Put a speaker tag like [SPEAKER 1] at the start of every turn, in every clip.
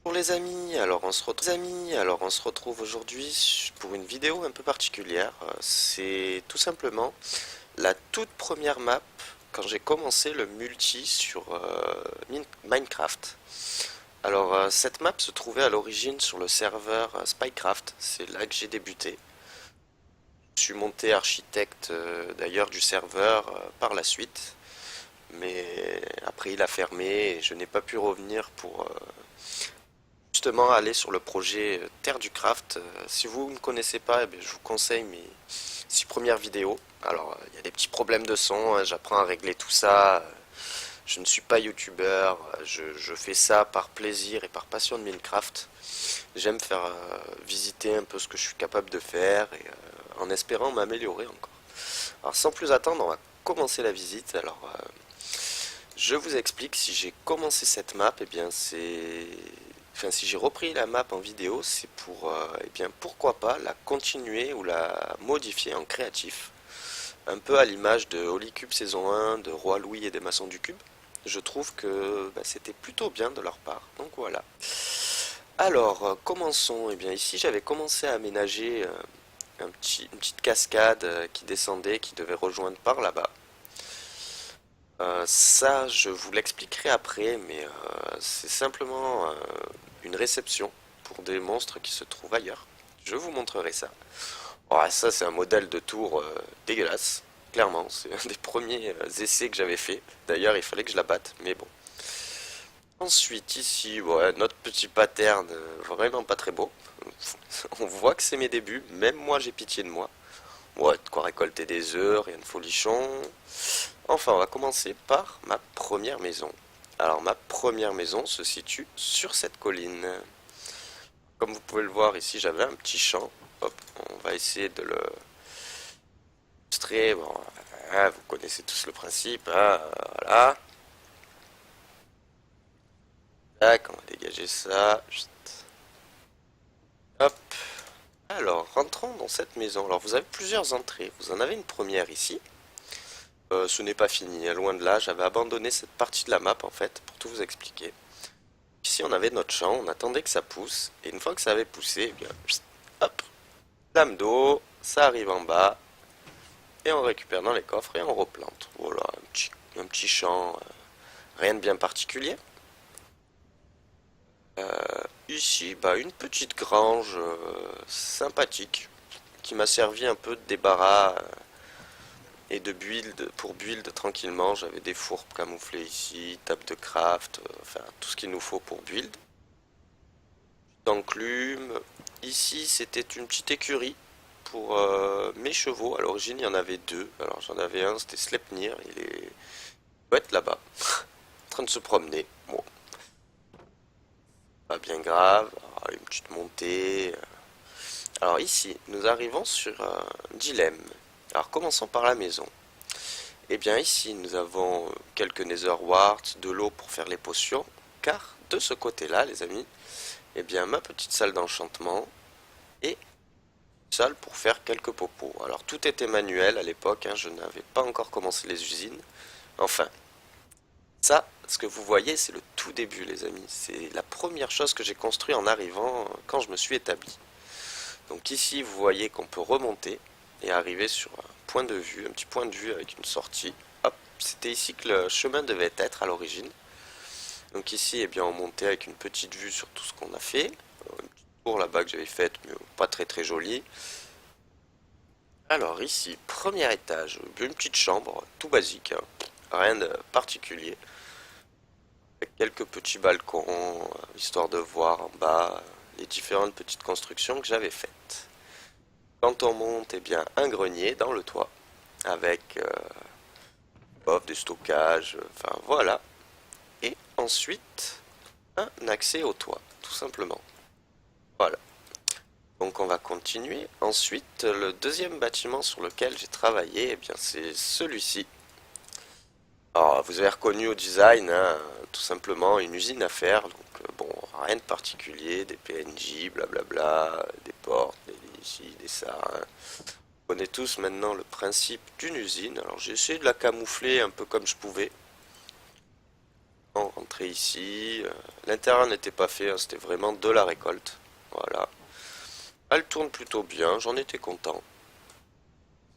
[SPEAKER 1] Pour les amis, on se retrouve aujourd'hui pour une vidéo un peu particulière. C'est tout simplement la toute première map quand j'ai commencé le multi sur Minecraft. Cette map se trouvait à l'origine sur le serveur Spycraft, c'est là que j'ai débuté. Je suis monté architecte d'ailleurs du serveur par la suite, mais après il a fermé et je n'ai pas pu revenir pour justement aller sur le projet Terre du Craft. Si vous ne connaissez pas, eh bien, je vous conseille mes 6 premières vidéos. Il y a des petits problèmes de son, hein, j'apprends à régler tout ça. Je ne suis pas youtubeur, je fais ça par plaisir et par passion de Minecraft. J'aime faire visiter un peu ce que je suis capable de faire et en espérant m'améliorer encore. Alors sans plus attendre, on va commencer la visite. Je vous explique, si j'ai commencé cette map, eh bien si j'ai repris la map en vidéo, c'est pour, eh bien, pourquoi pas la continuer ou la modifier en créatif. Un peu à l'image de Holy Cube saison 1, de Roi Louis et des Maçons du Cube. Je trouve que c'était plutôt bien de leur part. Donc voilà. Commençons. Eh bien, ici, j'avais commencé à aménager une petite cascade qui descendait, qui devait rejoindre par là-bas. Ça, je vous l'expliquerai après, mais c'est simplement une réception pour des monstres qui se trouvent ailleurs. Je vous montrerai ça. Ouais, ça, c'est un modèle de tour dégueulasse, clairement. C'est un des premiers essais que j'avais fait. D'ailleurs, il fallait que je la batte, mais bon. Ensuite, ici, ouais, notre petit pattern, vraiment pas très beau. On voit que c'est mes débuts, même moi j'ai pitié de moi. Ouais, de quoi récolter des œufs, rien de folichon. Enfin, on va commencer par ma première maison. Alors, ma première maison se situe sur cette colline. Comme vous pouvez le voir ici, j'avais un petit champ. Hop, on va essayer de le illustrer. Bon, vous connaissez tous le principe, hein, voilà. Tac, on va dégager ça. Chut. Hop. Alors, rentrons dans cette maison. Alors, vous avez plusieurs entrées. Vous en avez une première ici. Ce n'est pas fini, hein, loin de là. J'avais abandonné cette partie de la map, en fait, pour tout vous expliquer. Ici, on avait notre champ. On attendait que ça pousse. Et une fois que ça avait poussé, eh bien, chut, hop, lame d'eau, ça arrive en bas. Et on récupère dans les coffres et on replante. Voilà, un petit champ. Rien de bien particulier. Ici, une petite grange sympathique qui m'a servi un peu de débarras et de build pour build tranquillement. J'avais des fours camouflés ici, table de craft, enfin tout ce qu'il nous faut pour build. D'enclume. Ici, c'était une petite écurie pour mes chevaux. À l'origine, il y en avait deux. Alors j'en avais un, c'était Sleipnir. Il doit être là-bas, en train de se promener. Bon, pas bien grave. Alors, une petite montée. Alors ici, nous arrivons sur un dilemme. Alors commençons par la maison. Eh bien ici, nous avons quelques Nether Warts, de l'eau pour faire les potions, car de ce côté-là, les amis, eh bien ma petite salle d'enchantement et une salle pour faire quelques popos. Alors tout était manuel à l'époque, hein, je n'avais pas encore commencé les usines. Enfin, ça, ce que vous voyez, c'est le tout début, les amis. C'est la première chose que j'ai construit en arrivant quand je me suis établi. Donc ici, vous voyez qu'on peut remonter et arriver sur un point de vue, un petit point de vue avec une sortie. Hop, c'était ici que le chemin devait être à l'origine. Donc ici, eh bien, on montait avec une petite vue sur tout ce qu'on a fait. Une petite tour là-bas que j'avais faite, mais pas très très jolie. Alors ici, premier étage, une petite chambre, tout basique, hein. Rien de particulier. Avec quelques petits balcons, histoire de voir en bas les différentes petites constructions que j'avais faites. Quand on monte, eh bien, un grenier dans le toit, avec de stockage, enfin voilà. Et ensuite, un accès au toit, tout simplement. Voilà. Donc on va continuer. Ensuite, le deuxième bâtiment sur lequel j'ai travaillé, eh bien, c'est celui-ci. Alors, vous avez reconnu au design, hein, tout simplement une usine à faire. Donc, bon, rien de particulier, des PNJ, blablabla, des portes, des ici, des ça, hein. On connaît tous maintenant le principe d'une usine. Alors j'ai essayé de la camoufler un peu comme je pouvais, sans montrer ici. L'intérieur n'était pas fait, hein, c'était vraiment de la récolte. Voilà. Elle tourne plutôt bien, j'en étais content.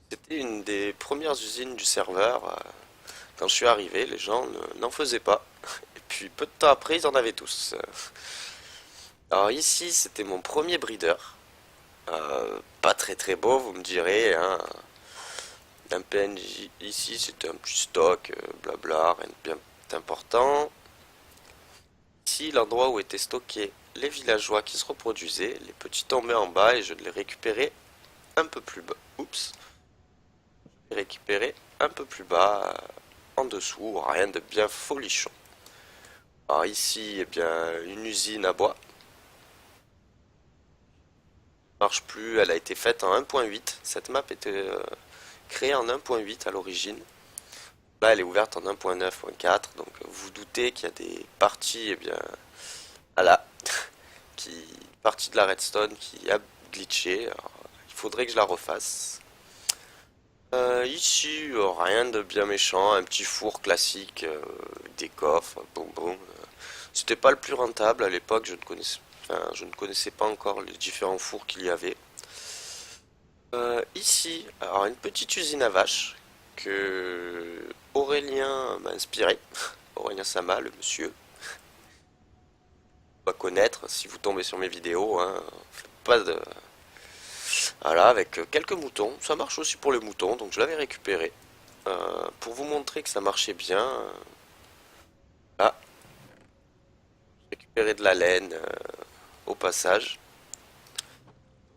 [SPEAKER 1] C'était une des premières usines du serveur. Quand je suis arrivé, les gens n'en faisaient pas. Et puis peu de temps après, ils en avaient tous. Alors ici, c'était mon premier breeder. Pas très très beau, vous me direz, hein. Un PNJ ici, c'était un petit stock, blabla, rien de bien important. Ici, l'endroit où étaient stockés les villageois qui se reproduisaient, les petits tombaient en bas et je les récupérais un peu plus bas. Oups, je les récupérais un peu plus bas, en dessous, rien de bien folichon. Alors ici, eh bien, une usine à bois. Marche plus, elle a été faite en 1.8. Cette map était créée en 1.8 à l'origine. Là, elle est ouverte en 1.9.4, donc vous doutez qu'il y a des parties, eh bien, voilà, partie de la redstone qui a glitché. Alors, il faudrait que je la refasse. Ici, rien de bien méchant, un petit four classique, des coffres, bon bon. C'était pas le plus rentable à l'époque, je ne connaissais pas encore les différents fours qu'il y avait. Ici, alors une petite usine à vaches que Aurélien m'a inspiré. Aurélien Sama, le monsieur, va connaître si vous tombez sur mes vidéos. Hein. Pas de... Voilà, avec quelques moutons. Ça marche aussi pour les moutons, donc je l'avais récupéré. Pour vous montrer que ça marchait bien, là, récupérer de la laine au passage.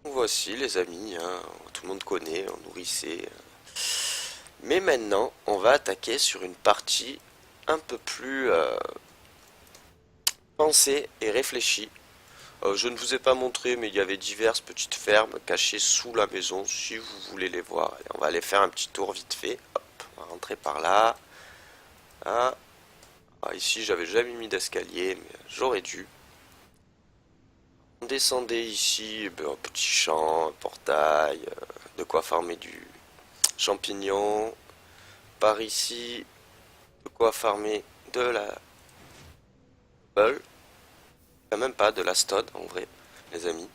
[SPEAKER 1] Donc voici les amis, hein, tout le monde connaît, on nourrissait. Mais maintenant, on va attaquer sur une partie un peu plus pensée et réfléchie. Je ne vous ai pas montré, mais il y avait diverses petites fermes cachées sous la maison, si vous voulez les voir. Allez, on va aller faire un petit tour vite fait. Hop, on va rentrer par là. Ah, ici, j'avais jamais mis d'escalier, mais j'aurais dû. On descendait ici, eh ben, un petit champ, un portail, de quoi farmer du champignon. Par ici, de quoi farmer de la bulle. Même pas de la stone en vrai, les amis.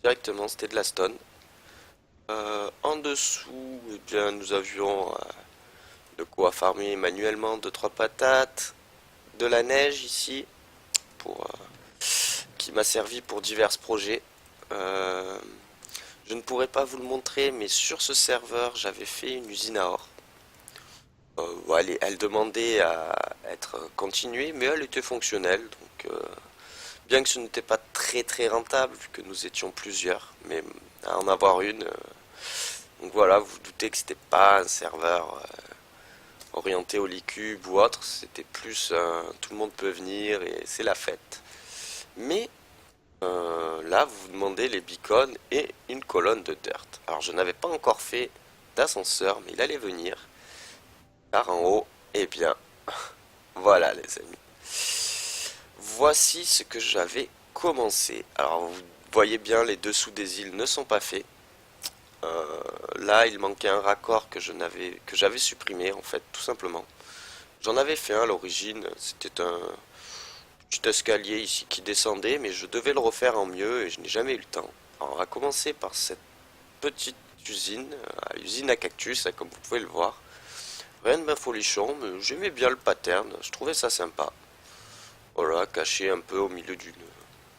[SPEAKER 1] Directement, c'était de la stone. En dessous, eh bien, nous avions de quoi farmer manuellement deux trois patates, de la neige ici, pour, qui m'a servi pour divers projets. Euh, je ne pourrais pas vous le montrer, mais sur ce serveur, j'avais fait une usine à or. Elle demandait à être continuée, mais elle était fonctionnelle, donc bien que ce n'était pas très très rentable, vu que nous étions plusieurs, mais à en avoir une. Donc voilà, vous vous doutez que c'était pas un serveur orienté au Licube ou autre, c'était plus tout le monde peut venir et c'est la fête. Mais là, vous vous demandez les beacons et une colonne de dirt. Alors je n'avais pas encore fait d'ascenseur, mais il allait venir. Par en haut, eh bien, voilà les amis. Voici ce que j'avais commencé. Alors vous voyez bien, les dessous des îles ne sont pas faits. Là, il manquait un raccord que j'avais supprimé en fait, tout simplement. J'en avais fait un à l'origine. C'était un petit escalier ici qui descendait, mais je devais le refaire en mieux et je n'ai jamais eu le temps. Alors, on va commencer par cette petite usine, usine à cactus, comme vous pouvez le voir. Rien de bien folichon, mais j'aimais bien le pattern. Je trouvais ça sympa. Voilà, caché un peu au milieu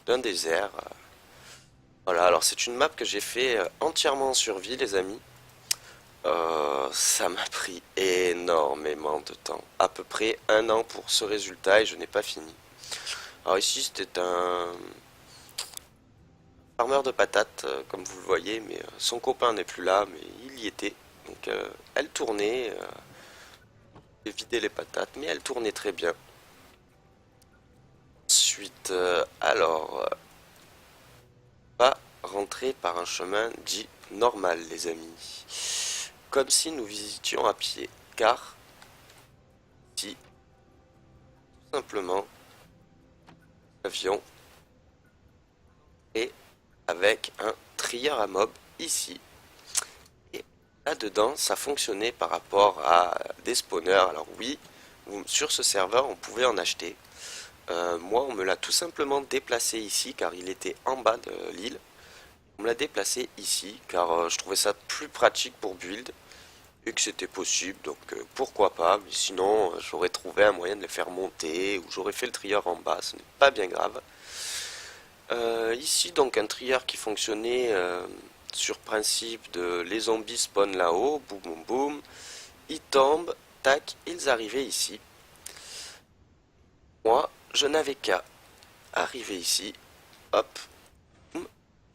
[SPEAKER 1] d'un désert. Voilà, alors c'est une map que j'ai fait entièrement en survie, les amis. Ça m'a pris énormément de temps. À peu près un an pour ce résultat et je n'ai pas fini. Alors ici, c'était un farmer de patates, comme vous le voyez, mais son copain n'est plus là, mais il y était. Donc elle tournait, j'ai vidé les patates, mais elle tournait très bien. Ensuite, on va rentrer par un chemin dit normal, les amis. Comme si nous visitions à pied, car si, tout simplement, nous avions et avec un trieur à mob ici. Et là-dedans, ça fonctionnait par rapport à des spawners. Alors oui, sur ce serveur, on pouvait en acheter. Moi, on me l'a tout simplement déplacé ici car il était en bas de l'île. On me l'a déplacé ici car je trouvais ça plus pratique pour build et que c'était possible, donc pourquoi pas. Mais sinon, j'aurais trouvé un moyen de le faire monter ou j'aurais fait le trieur en bas, ce n'est pas bien grave. Ici, donc, un trieur qui fonctionnait sur principe de les zombies spawn là-haut, boum boum boum, ils tombent, tac, ils arrivaient ici. Moi, je n'avais qu'à arriver ici, hop,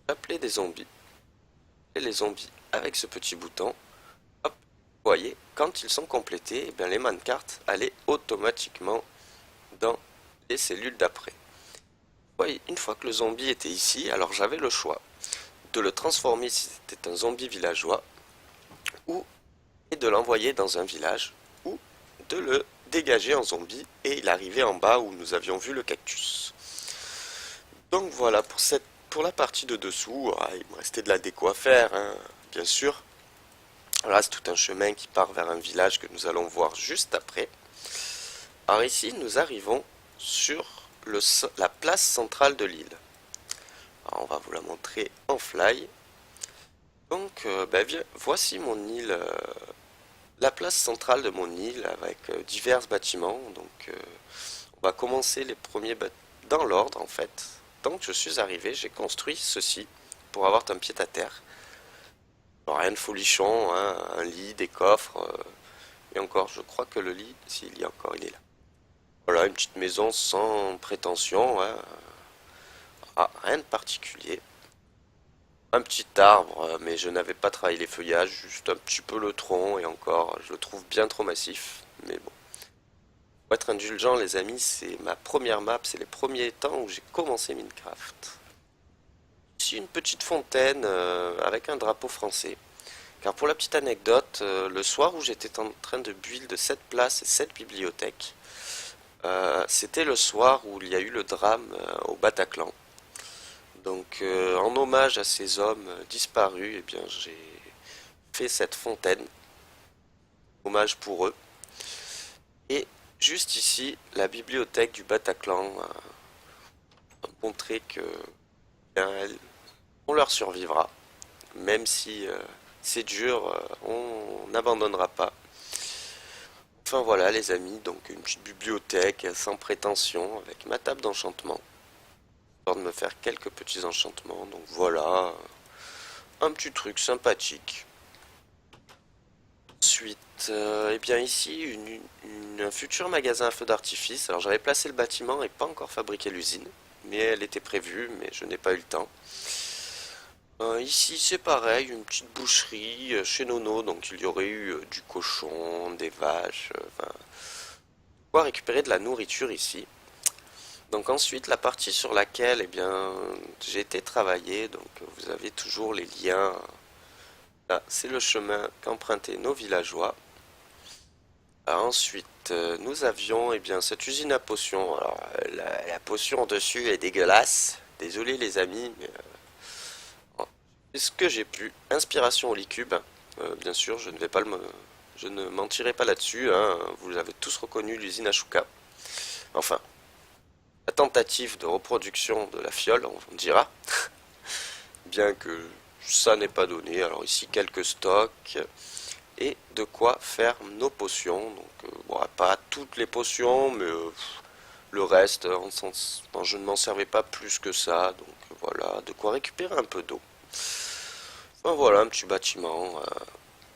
[SPEAKER 1] j'appelais des zombies. Et les zombies, avec ce petit bouton, hop, vous voyez, quand ils sont complétés, eh bien, les minecarts allaient automatiquement dans les cellules d'après. Oui, une fois que le zombie était ici, alors j'avais le choix de le transformer si c'était un zombie villageois, ou de l'envoyer dans un village, ou de le dégager en zombie, et il arrivait en bas où nous avions vu le cactus. Donc voilà, pour la partie de dessous, il me restait de la déco à faire, hein, bien sûr. Là, c'est tout un chemin qui part vers un village que nous allons voir juste après. Alors ici, nous arrivons sur la place centrale de l'île. On va vous la montrer en fly. Donc, voici mon île, la place centrale de mon île avec divers bâtiments. Donc, on va commencer les premiers dans l'ordre en fait. Donc, je suis arrivé, j'ai construit ceci pour avoir un pied à terre. Alors, rien de folichon, hein, un lit, des coffres. Et encore, je crois que le lit, s'il y a encore, il est là. Voilà, une petite maison sans prétention, hein. Rien de particulier. Un petit arbre, mais je n'avais pas travaillé les feuillages, juste un petit peu le tronc, et encore, je le trouve bien trop massif. Mais bon. Pour être indulgent, les amis, c'est ma première map, c'est les premiers temps où j'ai commencé Minecraft. Ici, une petite fontaine avec un drapeau français. Car pour la petite anecdote, le soir où j'étais en train de build cette place et cette bibliothèque, c'était le soir où il y a eu le drame au Bataclan. Donc, en hommage à ces hommes disparus, eh bien, j'ai fait cette fontaine, hommage pour eux. Et juste ici, la bibliothèque du Bataclan a montré que bien, on leur survivra, même si c'est dur, on n'abandonnera pas. Enfin voilà les amis, donc une petite bibliothèque sans prétention avec ma table d'enchantement, histoire de me faire quelques petits enchantements. Donc voilà, un petit truc sympathique. Ensuite, eh bien ici, un futur magasin à feu d'artifice. Alors j'avais placé le bâtiment et pas encore fabriqué l'usine, mais elle était prévue, mais je n'ai pas eu le temps. Ici c'est pareil, une petite boucherie chez Nono, donc il y aurait eu du cochon, des vaches, enfin, pouvoir récupérer de la nourriture ici. Donc ensuite la partie sur laquelle eh bien j'ai été travailler, donc vous avez toujours les liens. Là c'est le chemin qu'empruntaient nos villageois. Ensuite nous avions eh bien cette usine à potions. Alors la potion dessus est dégueulasse. Désolé les amis, mais c'est ce que j'ai pu. Inspiration au Licube. Bien sûr, je ne mentirai pas là-dessus, hein. Vous avez tous reconnu l'usine Ashuka. Enfin, la tentative de reproduction de la fiole, on dira. Bien que ça n'est pas donné. Alors ici, quelques stocks. Et de quoi faire nos potions. Donc, bon, pas toutes les potions, mais le reste, je ne m'en servais pas plus que ça. Donc voilà, de quoi récupérer un peu d'eau. Enfin, voilà, un petit bâtiment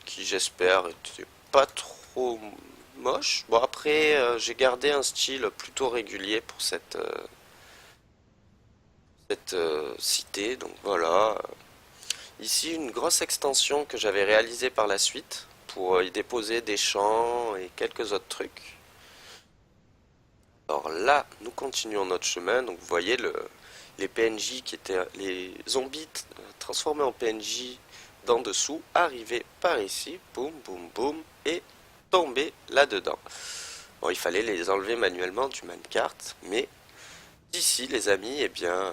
[SPEAKER 1] qui, j'espère, était pas trop moche. Bon, après, j'ai gardé un style plutôt régulier pour cette cité. Donc voilà. Ici, une grosse extension que j'avais réalisée par la suite pour y déposer des champs et quelques autres trucs. Alors là, nous continuons notre chemin. Donc vous voyez les PNJ qui étaient les zombies transformés en PNJ d'en dessous, arrivaient par ici, boum boum boum, et tomber là-dedans. Bon, il fallait les enlever manuellement du minecart, mais d'ici, les amis, eh bien,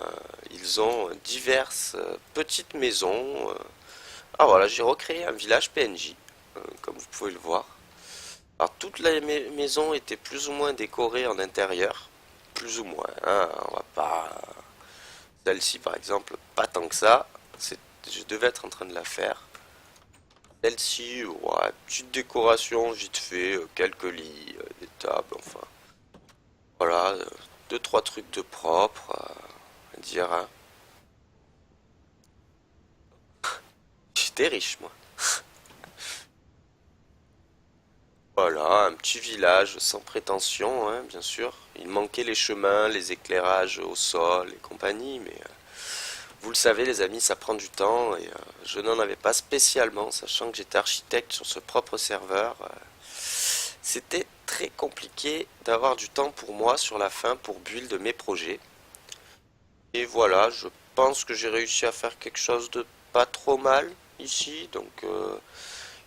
[SPEAKER 1] ils ont diverses petites maisons. Ah voilà, j'ai recréé un village PNJ, comme vous pouvez le voir. Alors, toutes les maisons étaient plus ou moins décorées en intérieur. plus ou moins, hein, on va pas... Celle-ci par exemple, pas tant que ça, je devais être en train de la faire. Celle-ci, ouais, petite décoration vite fait, quelques lits, des tables, enfin, voilà, deux, trois trucs de propre, à dire, hein. J'étais riche, moi. Voilà, un petit village sans prétention, hein, bien sûr. Il manquait les chemins, les éclairages au sol et compagnie, mais vous le savez, les amis, ça prend du temps et je n'en avais pas spécialement, sachant que j'étais architecte sur ce propre serveur. C'était très compliqué d'avoir du temps pour moi sur la fin pour build mes projets. Et voilà, je pense que j'ai réussi à faire quelque chose de pas trop mal ici. Donc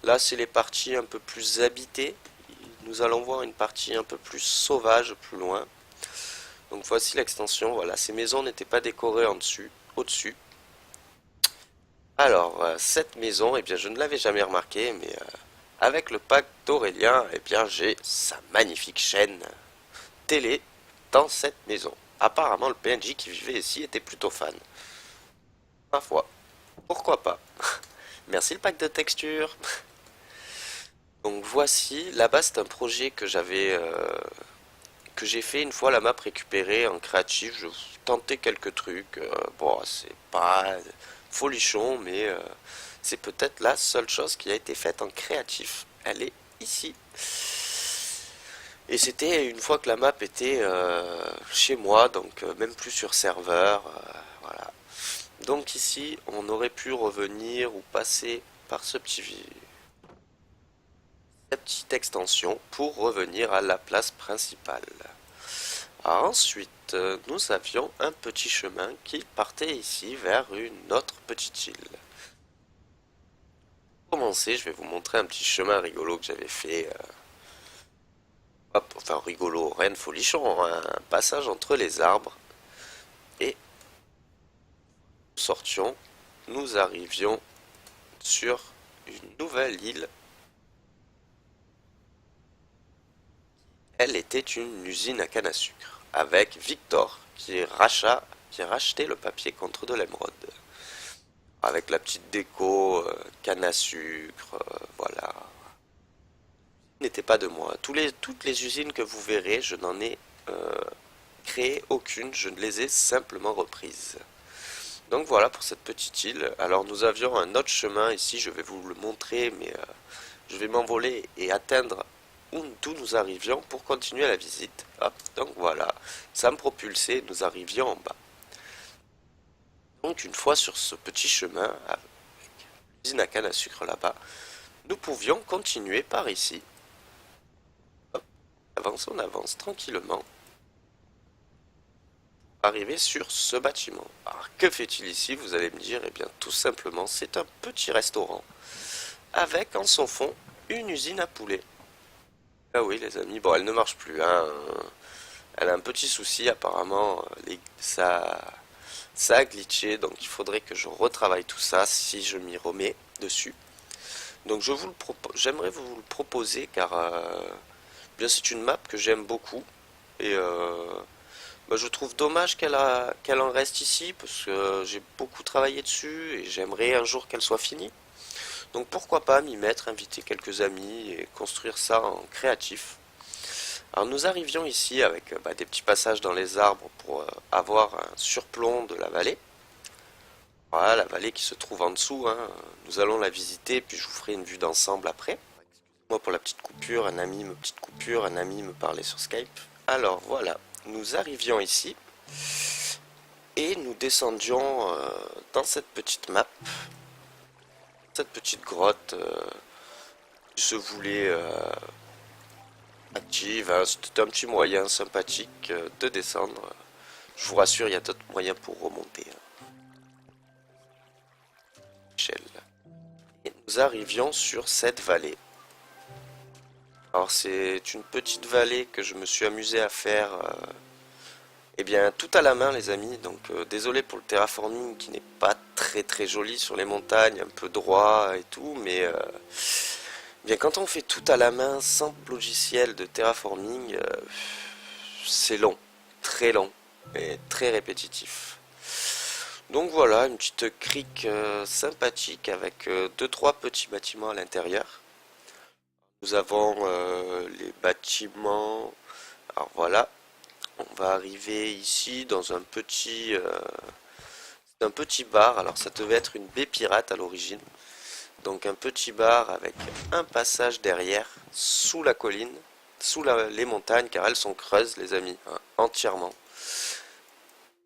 [SPEAKER 1] là, c'est les parties un peu plus habitées. Nous allons voir une partie un peu plus sauvage plus loin. Donc voici l'extension. Voilà, ces maisons n'étaient pas décorées en dessus, au-dessus. Alors, cette maison, eh bien, je ne l'avais jamais remarqué, mais avec le pack d'Aurélien, eh bien, j'ai sa magnifique chaîne télé dans cette maison. Apparemment, le PNJ qui vivait ici était plutôt fan. Ma foi, pourquoi pas. Merci le pack de texture. Donc voici, là-bas c'est un projet que j'ai fait une fois la map récupérée en créatif. Je tentais quelques trucs. Bon, c'est pas folichon, mais c'est peut-être la seule chose qui a été faite en créatif. Elle est ici. Et c'était une fois que la map était chez moi, donc même plus sur serveur. Voilà. Donc ici, on aurait pu revenir ou passer par cette petite extension pour revenir à la place principale. Ensuite, nous avions un petit chemin qui partait ici vers une autre petite île. Pour commencer, je vais vous montrer un petit chemin rigolo que j'avais fait. Hop, enfin rigolo, rien de folichon, hein, un passage entre les arbres. Et nous sortions, nous arrivions sur une nouvelle île. Elle était une usine à canne à sucre, avec Victor qui rachetait le papier contre de l'émeraude. Avec la petite déco, canne à sucre, voilà. N'était pas de moi. Toutes les usines que vous verrez, je n'en ai créé aucune, je les ai simplement reprises. Donc voilà pour cette petite île. Alors nous avions un autre chemin ici, je vais vous le montrer, mais je vais m'envoler et atteindre d'où nous arrivions pour continuer la visite. Hop, donc voilà, ça me propulsait, nous arrivions en bas. Donc une fois sur ce petit chemin, avec l'usine à canne à sucre là-bas, nous pouvions continuer par ici. Hop, on avance tranquillement. Arriver sur ce bâtiment. Alors que fait-il ici? Vous allez me dire, eh bien tout simplement c'est un petit restaurant avec en son fond une usine à poulet. Ah oui les amis, bon elle ne marche plus, hein. Elle a un petit souci apparemment, ça a glitché, donc il faudrait que je retravaille tout ça si je m'y remets dessus. Donc j'aimerais vous le proposer car bien c'est une map que j'aime beaucoup et bah, je trouve dommage qu'elle en reste ici parce que j'ai beaucoup travaillé dessus et j'aimerais un jour qu'elle soit finie. Donc pourquoi pas m'y mettre, inviter quelques amis et construire ça en créatif. Alors nous arrivions ici avec bah, des petits passages dans les arbres pour avoir un surplomb de la vallée. Voilà la vallée qui se trouve en dessous, hein. Nous allons la visiter puis je vous ferai une vue d'ensemble après. Moi pour la petite coupure, un ami me parlait sur Skype. Alors voilà, nous arrivions ici et nous descendions dans cette petite map, cette petite grotte qui se voulait active, hein. C'était un petit moyen sympathique de descendre. Je vous rassure, il y a d'autres moyens pour remonter, hein. Et nous arrivions sur cette vallée. Alors c'est une petite vallée que je me suis amusé à faire eh bien tout à la main les amis, donc désolé pour le terraforming qui n'est pas très joli sur les montagnes, un peu droit et tout, mais bien quand on fait tout à la main sans logiciel de terraforming, c'est long. très long et très répétitif. Donc voilà, une petite crique sympathique avec deux trois petits bâtiments à l'intérieur. Nous avons les bâtiments. Alors voilà, on va arriver ici dans un petit bar. Alors ça devait être une baie pirate à l'origine. Donc un petit bar avec un passage derrière, sous la colline, les montagnes, car elles sont creuses, les amis, hein, entièrement.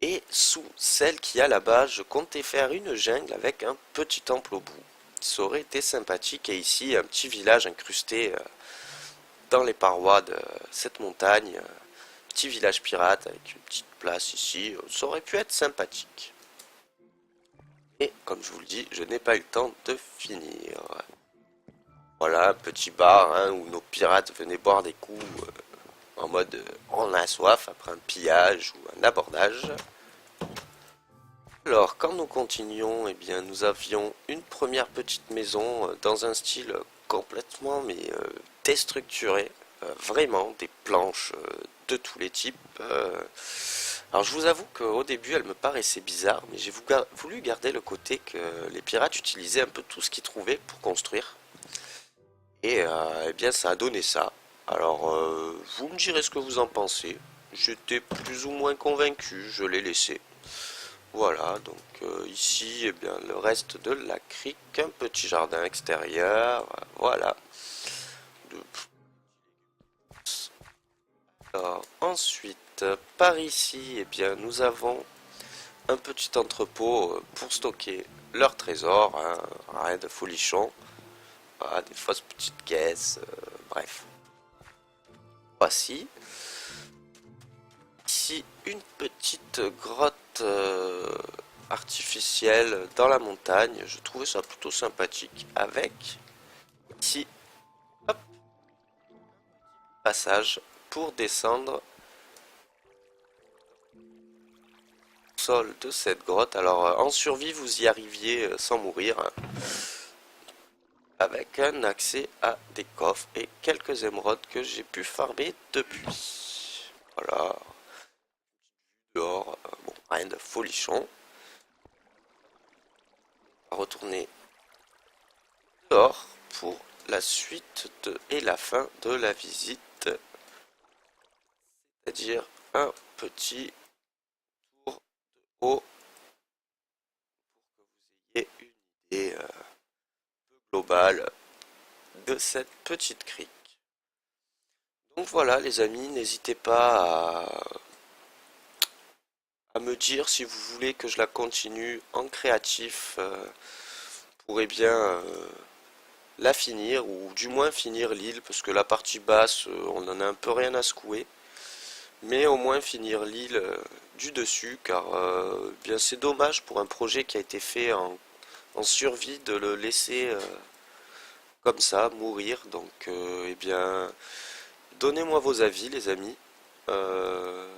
[SPEAKER 1] Et sous celle qui a là-bas, je comptais faire une jungle avec un petit temple au bout. Ça aurait été sympathique. Et ici, un petit village incrusté dans les parois de cette montagne. Petit village pirate avec une petite place ici. Ça aurait pu être sympathique. Et comme je vous le dis, je n'ai pas eu le temps de finir. Voilà, un petit bar hein, où nos pirates venaient boire des coups en mode on a soif après un pillage ou un abordage. Alors, quand nous continuions, eh bien, nous avions une première petite maison dans un style complètement déstructuré, vraiment des planches de tous les types. Alors, je vous avoue qu'au début, elle me paraissait bizarre, mais j'ai voulu garder le côté que les pirates utilisaient un peu tout ce qu'ils trouvaient pour construire. Et eh bien, ça a donné ça. Alors, vous me direz ce que vous en pensez. J'étais plus ou moins convaincu, je l'ai laissé. Voilà, donc ici, eh bien, le reste de la crique, un petit jardin extérieur, voilà. Alors, ensuite, par ici, eh bien, nous avons un petit entrepôt pour stocker leurs trésors, hein, rien de folichon, voilà, des fausses petites caisses, bref. Voici. Ici, une petite grotte artificielle dans la montagne. Je trouvais ça plutôt sympathique. Avec ici, hop, passage pour descendre au sol de cette grotte. Alors, en survie, vous y arriviez sans mourir, hein, avec un accès à des coffres et quelques émeraudes que j'ai pu farmer depuis. Voilà. Dehors, bon, rien de folichon. On va retourner dehors pour la suite et la fin de la visite, c'est-à-dire un petit tour de haut et une idée globale de cette petite crique. Donc voilà les amis, n'hésitez pas à me dire si vous voulez que je la continue en créatif pour bien la finir ou du moins finir l'île parce que la partie basse on en a un peu rien à secouer. Mais au moins finir l'île du dessus car bien c'est dommage pour un projet qui a été fait en survie de le laisser comme ça mourir. Donc eh bien donnez-moi vos avis les amis. Euh,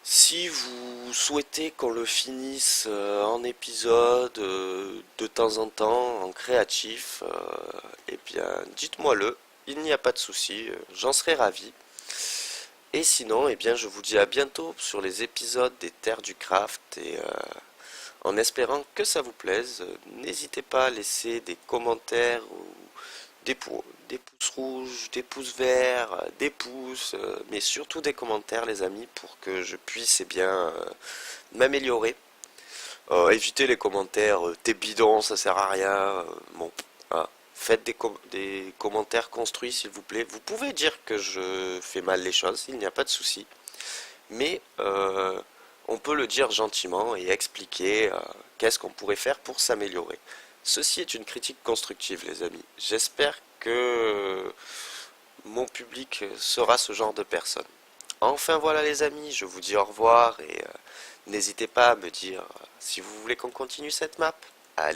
[SPEAKER 1] Si vous souhaitez qu'on le finisse en épisode de temps en temps en créatif, eh bien dites-moi-le, il n'y a pas de souci, j'en serai ravi. Et sinon, eh bien, je vous dis à bientôt sur les épisodes des Terres du Craft et en espérant que ça vous plaise, n'hésitez pas à laisser des commentaires ou des pouces rouges, des pouces verts, des pouces, mais surtout des commentaires les amis pour que je puisse m'améliorer. Évitez les commentaires t'es bidon, ça sert à rien. Bon, ah, faites des commentaires construits s'il vous plaît. Vous pouvez dire que je fais mal les choses, il n'y a pas de souci. Mais on peut le dire gentiment et expliquer qu'est-ce qu'on pourrait faire pour s'améliorer. Ceci est une critique constructive les amis. J'espère que mon public sera ce genre de personne. Enfin voilà les amis, je vous dis au revoir et n'hésitez pas à me dire si vous voulez qu'on continue cette map. Allez.